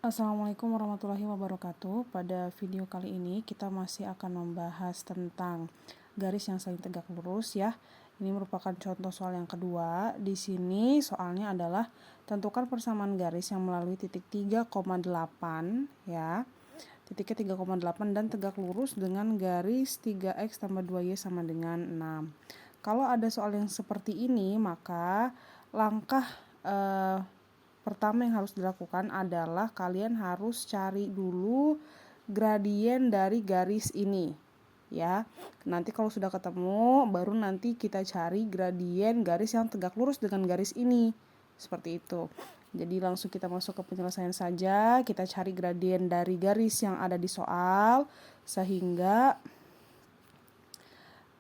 Assalamualaikum warahmatullahi wabarakatuh. Pada video kali ini kita masih akan membahas tentang garis yang saling tegak lurus ya. Ini merupakan contoh soal yang kedua. Di sini soalnya adalah tentukan persamaan garis yang melalui titik 3,8 ya. Titiknya 3,8 dan tegak lurus dengan garis 3x tambah 2y sama dengan 6. Kalau ada soal yang seperti ini, maka langkah pertama yang harus dilakukan adalah kalian harus cari dulu gradien dari garis ini ya. Nanti kalau sudah ketemu baru nanti kita cari gradien garis yang tegak lurus dengan garis ini. Seperti itu. Jadi langsung kita masuk ke penyelesaian saja. Kita cari gradien dari garis yang ada di soal sehingga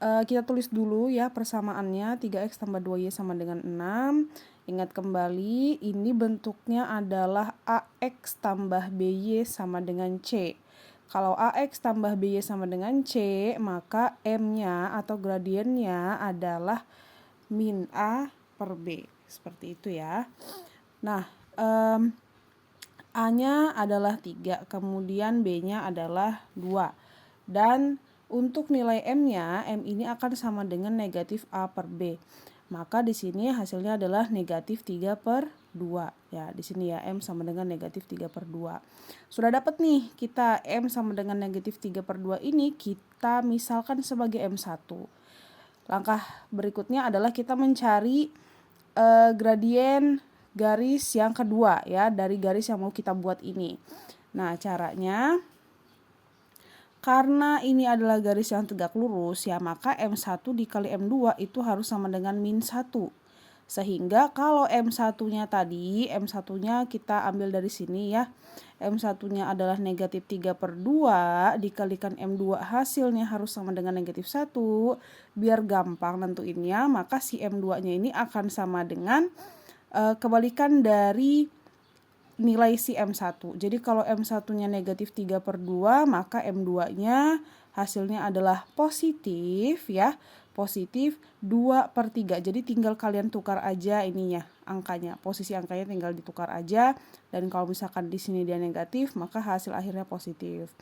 kita tulis dulu ya persamaannya 3x tambah 2y sama dengan 6. Ingat kembali ini bentuknya adalah AX tambah BY sama dengan C. Kalau AX tambah BY sama dengan C, maka M-nya atau gradiennya adalah min A per B. Seperti itu ya. Nah, A-nya adalah 3, kemudian B-nya adalah 2. Dan untuk nilai M-nya, M ini akan sama dengan negatif A per B. Maka di sini hasilnya adalah negatif 3 per 2. Ya, di sini ya M sama dengan negatif 3 per 2. Sudah dapat nih kita M sama dengan negatif 3 per 2 ini kita misalkan sebagai M1. Langkah berikutnya adalah kita mencari gradien garis yang kedua ya dari garis yang mau kita buat ini. Nah, caranya karena ini adalah garis yang tegak lurus ya, maka M1 dikali M2 itu harus sama dengan min 1. Sehingga kalau M1-nya tadi, M1-nya kita ambil dari sini ya. M1-nya adalah negatif 3 per 2 dikalikan M2 hasilnya harus sama dengan negatif 1. Biar gampang nentuinnya, maka si M2-nya ini akan sama dengan kebalikan dari nilai si M1. Jadi kalau M1-nya negatif 3 per 2, maka M2-nya hasilnya adalah positif ya. Positif 2 per 3. Jadi tinggal kalian tukar aja ininya, angkanya. Posisi angkanya tinggal ditukar aja. Dan kalau misalkan di sini dia negatif, maka hasil akhirnya positif.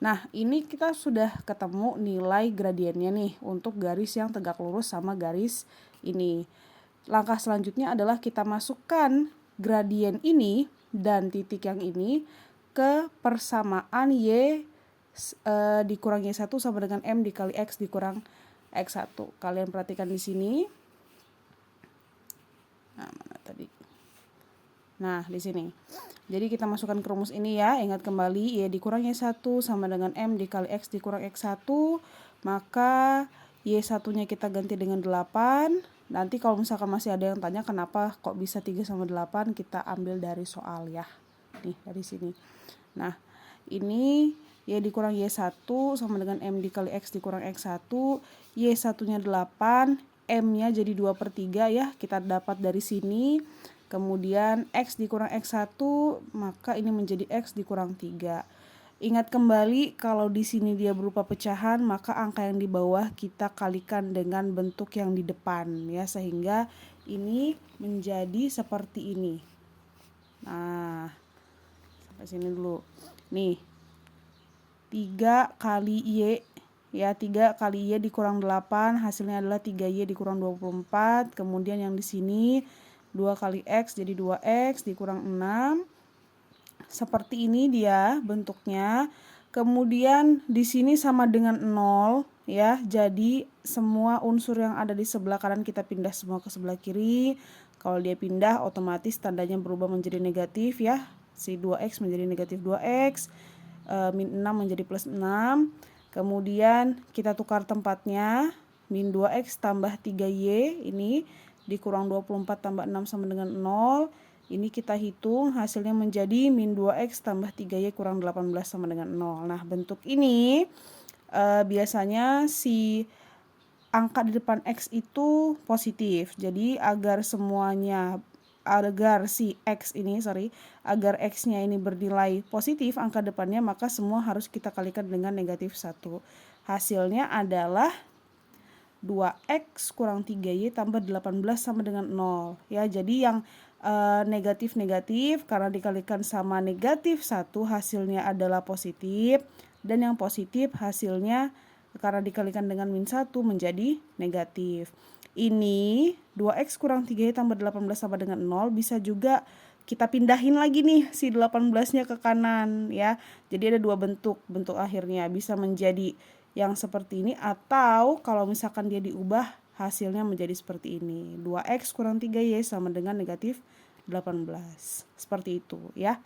Nah, ini kita sudah ketemu nilai gradiennya nih untuk garis yang tegak lurus sama garis ini. Langkah selanjutnya adalah kita masukkan gradien ini dan titik yang ini ke persamaan Y dikurang Y1 sama dengan M dikali X dikurang X1. Kalian perhatikan di sini. Nah, mana tadi? Nah, di sini. Jadi kita masukkan ke rumus ini ya. Ingat kembali Y dikurang Y1 sama dengan M dikali X dikurang X1. Maka Y1-nya kita ganti dengan 8. Nanti kalau misalkan masih ada yang tanya kenapa kok bisa 3 sama 8, kita ambil dari soal ya. Nih, dari sini. Nah, ini Y dikurang Y1 sama dengan M dikali X dikurang X1. Y1-nya 8, M-nya jadi 2 per 3 ya. Kita dapat dari sini. Kemudian X dikurang X1, maka ini menjadi X dikurang 3. Ingat kembali kalau di sini dia berupa pecahan, maka angka yang di bawah kita kalikan dengan bentuk yang di depan ya, sehingga ini menjadi seperti ini. Nah, sampai sini dulu. Nih. 3 kali Y ya, 3 kali Y dikurang 8 hasilnya adalah 3Y dikurang 24. Kemudian yang di sini 2 kali X jadi 2X dikurang 6. Seperti ini dia bentuknya. Kemudian di sini sama dengan 0 ya. Jadi semua unsur yang ada di sebelah kanan kita pindah semua ke sebelah kiri. Kalau dia pindah otomatis tandanya berubah menjadi negatif ya. Si 2X menjadi negatif 2X. Min 6 menjadi plus 6. Kemudian kita tukar tempatnya. Min 2X tambah 3Y ini dikurang 24 tambah 6 sama dengan 0. Ini kita hitung hasilnya menjadi min 2X tambah 3Y kurang 18 sama dengan 0. Nah, bentuk ini biasanya si angka di depan X itu positif. Jadi agar si X ini, agar X-nya ini bernilai positif angka depannya, maka semua harus kita kalikan dengan negatif 1. Hasilnya adalah 2X kurang 3Y tambah 18 sama dengan 0. Ya, jadi yang negatif-negatif, karena dikalikan sama negatif 1 hasilnya adalah positif, dan yang positif hasilnya karena dikalikan dengan min 1 menjadi negatif. Ini 2x kurang 3y tambah 18 sama dengan 0 bisa juga kita pindahin lagi nih si 18-nya ke kanan ya. Jadi ada dua bentuk akhirnya, bisa menjadi yang seperti ini atau kalau misalkan dia diubah hasilnya menjadi seperti ini. 2x kurang 3y sama dengan negatif 18. Seperti itu ya.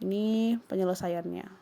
Ini penyelesaiannya.